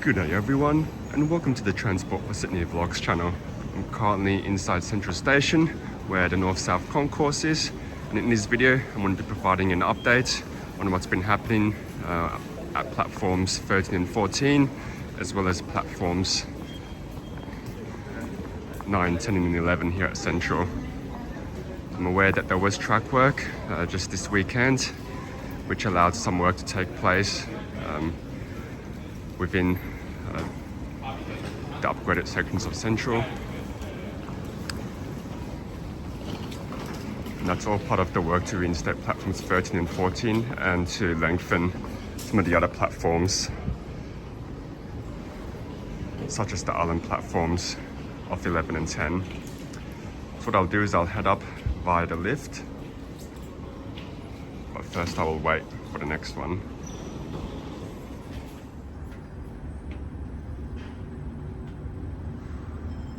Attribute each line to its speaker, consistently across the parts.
Speaker 1: Good day everyone, and welcome to the Transport for Sydney Vlogs channel. I'm currently inside Central Station, where the North-South Concourse is, and in this video I'm going to be providing an update on what's been happening at platforms 13 and 14, as well as platforms 9, 10 and 11 here at Central. I'm aware that there was track work just this weekend, which allowed some work to take place within the upgraded sections of Central. And that's all part of the work to reinstate platforms 13 and 14 and to lengthen some of the other platforms, such as the island platforms of 11 and 10. So what I'll do is I'll head up via the lift, but first I will wait for the next one.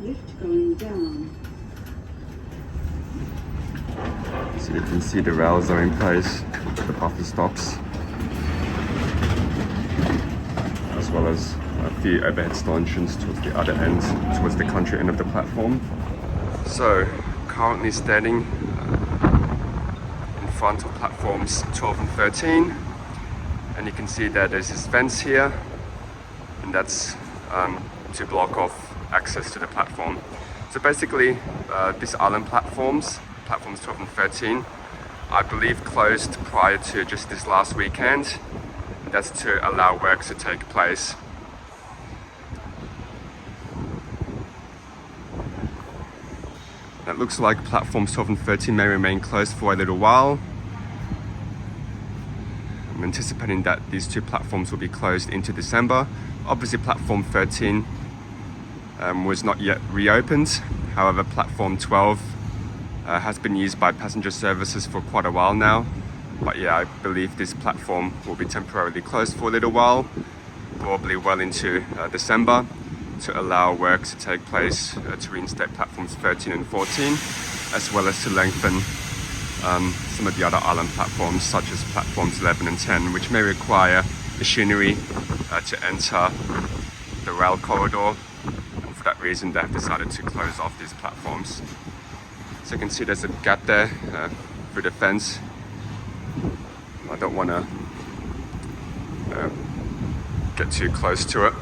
Speaker 2: Lift going down.
Speaker 1: So you can see the rails are in place, the buffer stops, as well as a few overhead stanchions towards the other end, towards the country end of the platform. So currently standing in front of platforms 12 and 13, and you can see that there's this fence here, and that's to block off access to the platform. So basically these island platforms 12 and 13, I believe closed prior to just this last weekend. That's to allow works to take place. It looks like platforms 12 and 13 may remain closed for a little while. I'm anticipating that these two platforms will be closed into December. Obviously platform 13 was not yet reopened. However, platform 12 has been used by passenger services for quite a while now. But yeah, I believe this platform will be temporarily closed for a little while, probably well into December, to allow work to take place to reinstate platforms 13 and 14, as well as to lengthen some of the other island platforms, such as platforms 11 and 10, which may require machinery to enter the rail corridor. For that reason, they have decided to close off these platforms. So you can see there's a gap there through the fence. I don't want to get too close to it.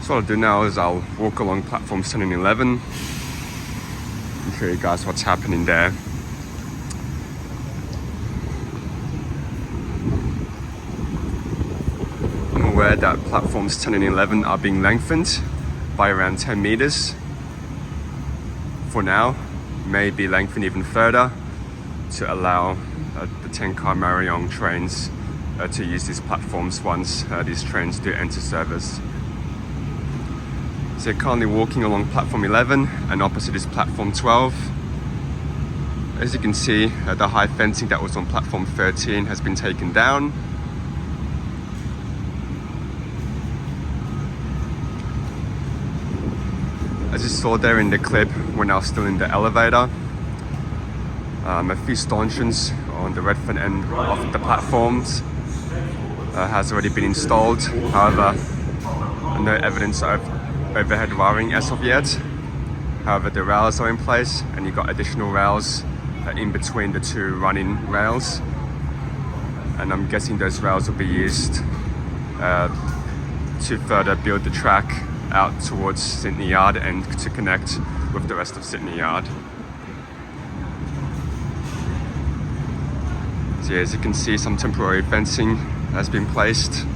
Speaker 1: So what I'll do now is I'll walk along platforms 10 and 11 and show you guys what's happening there. Aware that platforms 10 and 11 are being lengthened by around 10 meters for now, may be lengthened even further to allow the Tengkai Mariong trains to use these platforms once these trains do enter service. So currently walking along platform 11, and opposite is platform 12. As you can see, the high fencing that was on platform 13 has been taken down. As you saw there in the clip, when I was still in the elevator, a few stanchions on the Redfern end of the platforms has already been installed. However, no evidence of overhead wiring as of yet. However, the rails are in place, and you've got additional rails in between the two running rails. And I'm guessing those rails will be used to further build the track out towards Sydney Yard and to connect with the rest of Sydney Yard. So yeah, as you can see, some temporary fencing has been placed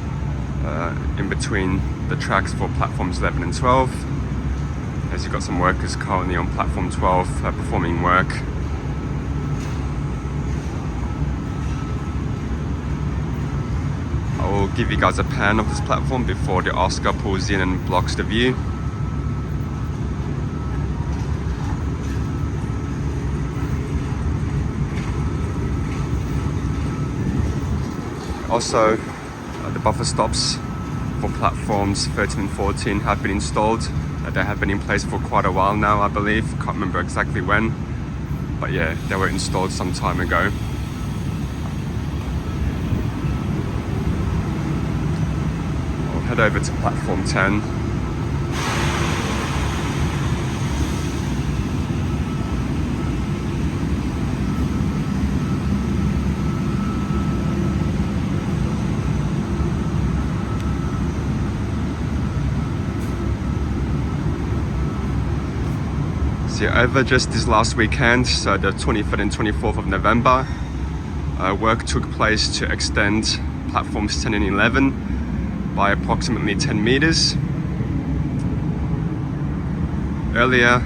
Speaker 1: in between the tracks for platforms 11 and 12, as you've got some workers currently on platform 12 performing work. I will give you guys a pan of this platform before the Oscar pulls in and blocks the view. Also, the buffer stops for platforms 13 and 14 have been installed. They have been in place for quite a while now, I believe. Can't remember exactly when, but yeah, they were installed some time ago. head over to platform 10. So over just this last weekend, so the 23rd and 24th of November, work took place to extend platforms 10 and 11 by approximately 10 meters. Earlier,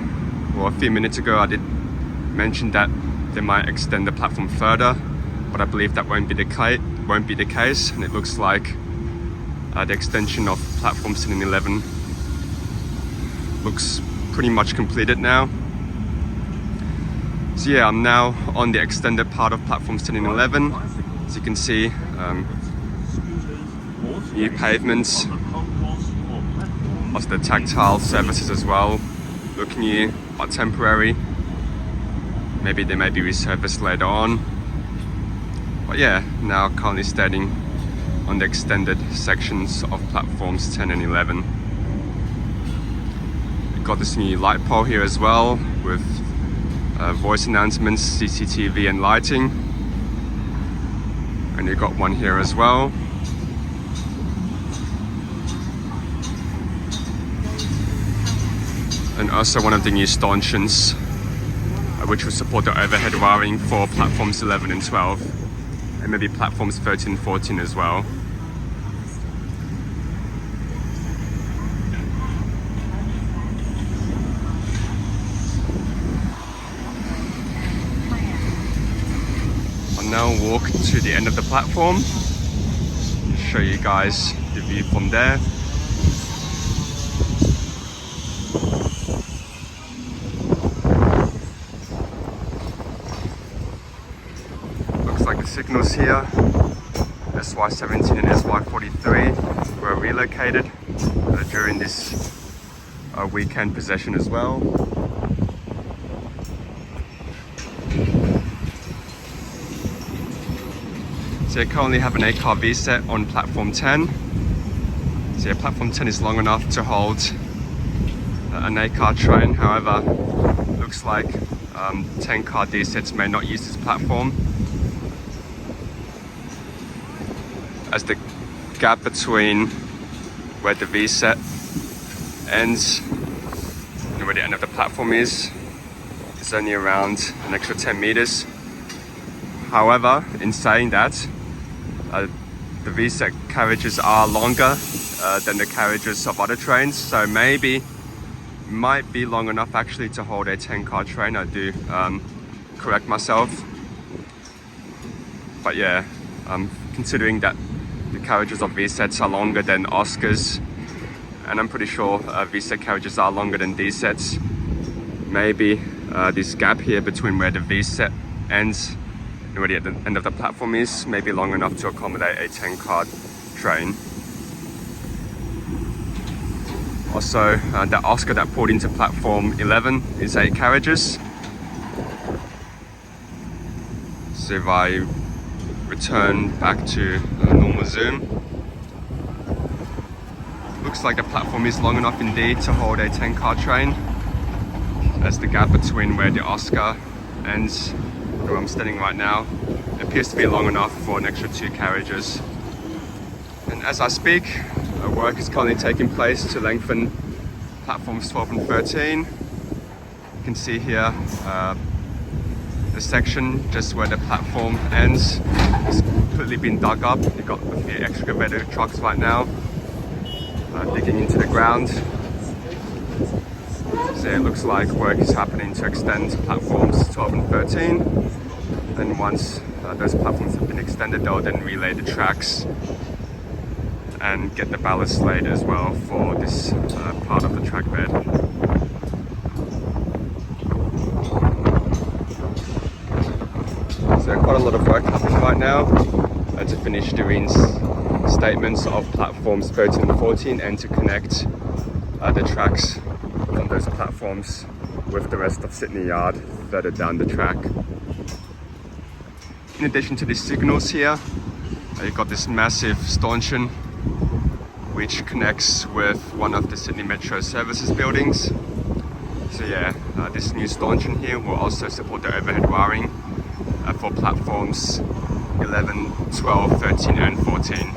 Speaker 1: or a few minutes ago, I did mention that they might extend the platform further, but I believe that won't be the case, and it looks like the extension of platforms 10 and 11 looks pretty much completed now. So yeah, I'm now on the extended part of platforms 10 and 11. As you can see, new pavements, also the tactile surfaces as well look new but temporary. Maybe they may be resurfaced later on. But yeah, now currently standing on the extended sections of platforms 10 and 11. We've got this new light pole here as well with voice announcements, CCTV and lighting. And you've got one here as well. And also one of the new stanchions, which will support the overhead wiring for platforms 11 and 12, and maybe platforms 13 and 14 as well. I'll now walk to the end of the platform, show you guys the view from there. Like the signals here, SY17 and SY43 were relocated during this weekend possession as well. So you currently have an 8-car VSET on platform 10. So yeah, platform 10 is long enough to hold an 8-car train. However, looks like 10-car DSETs may not use this platform, as the gap between where the VSET ends and where the end of the platform is only around an extra 10 meters. However, in saying that, the VSET carriages are longer than the carriages of other trains, so maybe might be long enough actually to hold a 10-car train. I do correct myself, but yeah, considering that the carriages of VSETs are longer than Oscars, and I'm pretty sure VSET carriages are longer than DSETs. Maybe this gap here between where the VSET ends and where the end of the platform is may be long enough to accommodate a 10-car train. Also, the Oscar that pulled into platform 11 is 8 carriages. So if I return back to normal zoom, looks like the platform is long enough indeed to hold a 10-car train, as the gap between where the Oscar ends and where I'm standing right now appears to be long enough for an extra 2 carriages. And as I speak, work is currently taking place to lengthen platforms 12 and 13. You can see here the section just where the platform ends has completely been dug up. You've got a few excavator trucks right now digging into the ground. So it looks like work is happening to extend platforms 12 and 13. Then once those platforms have been extended, they'll then relay the tracks and get the ballast laid as well for this part of the track bed. So quite a lot of work happening right now to finish doing statements of platforms 13 and 14 and to connect the tracks on those platforms with the rest of Sydney Yard further down the track. In addition to these signals here, you've got this massive stanchion which connects with one of the Sydney Metro Services buildings. So yeah, this new stanchion here will also support the overhead wiring for platforms 11, 12, 13 and 14.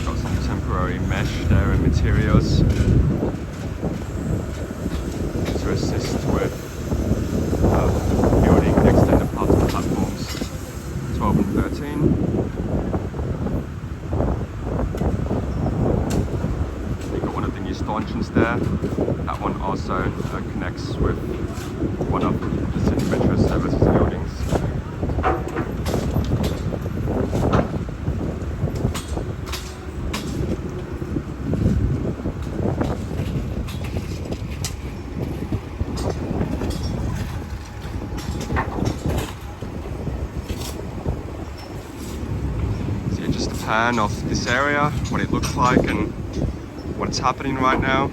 Speaker 1: Got some temporary mesh there and materials to assist with building the extended parts of platforms 12 and 13. You got one of the new stanchions there. That one also connects with one of the Sydney Metro Services buildings. Just a pan of this area, what it looks like and what's happening right now.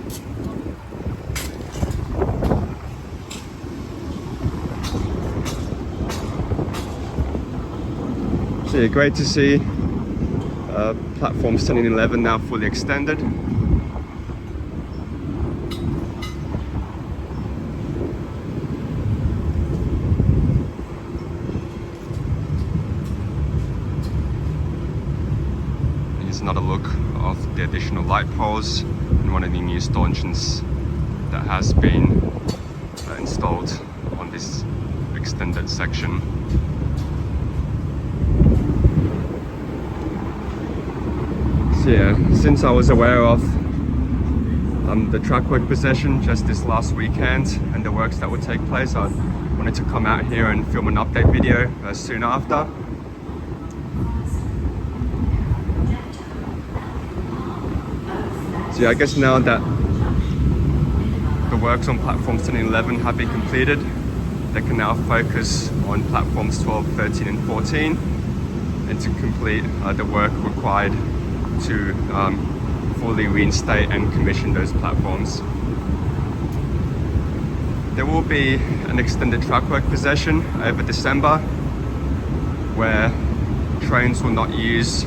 Speaker 1: So yeah, great to see platforms 10 and 11 now fully extended. Here's another look of the additional light poles and one of the new stanchions that has been installed on this extended section. So yeah, since I was aware of the track work possession just this last weekend and the works that would take place, I wanted to come out here and film an update video soon after. So yeah, I guess now that the works on platforms 10 and 11 have been completed, they can now focus on platforms 12, 13 and 14 and to complete the work required to fully reinstate and commission those platforms. There will be an extended track work possession over December where trains will not use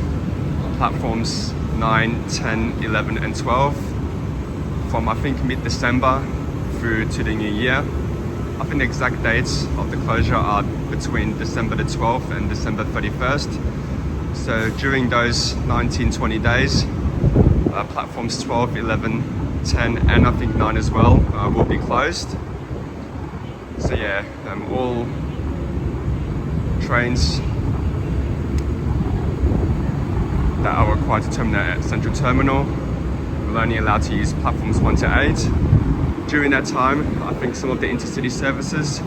Speaker 1: platforms 9, 10, 11 and 12 from I think mid-December through to the new year. I think the exact dates of the closure are between December the 12th and December 31st. So during those 19-20 days, platforms 12, 11, 10 and I think 9 as well will be closed. So yeah, all trains that are required to terminate at Central Terminal will only allowed to use platforms 1 to 8. During that time, I think some of the intercity services,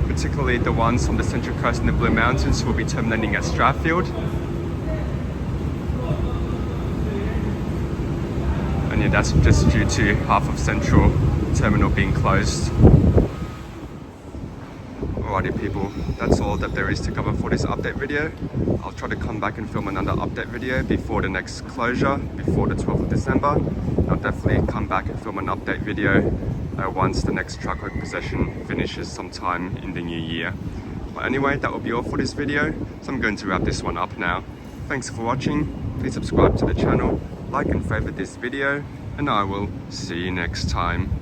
Speaker 1: particularly the ones from the Central Coast and the Blue Mountains, will be terminating at Strathfield. And yeah, that's just due to half of Central Terminal being closed. Alrighty people, that's all that there is to cover for this update video. I'll try to come back and film another update video before the next closure, before the 12th of December. I'll definitely come back and film an update video once the next track work possession finishes sometime in the new year. But anyway, that will be all for this video, so I'm going to wrap this one up now. Thanks for watching, please subscribe to the channel, like and favorite this video, and I will see you next time.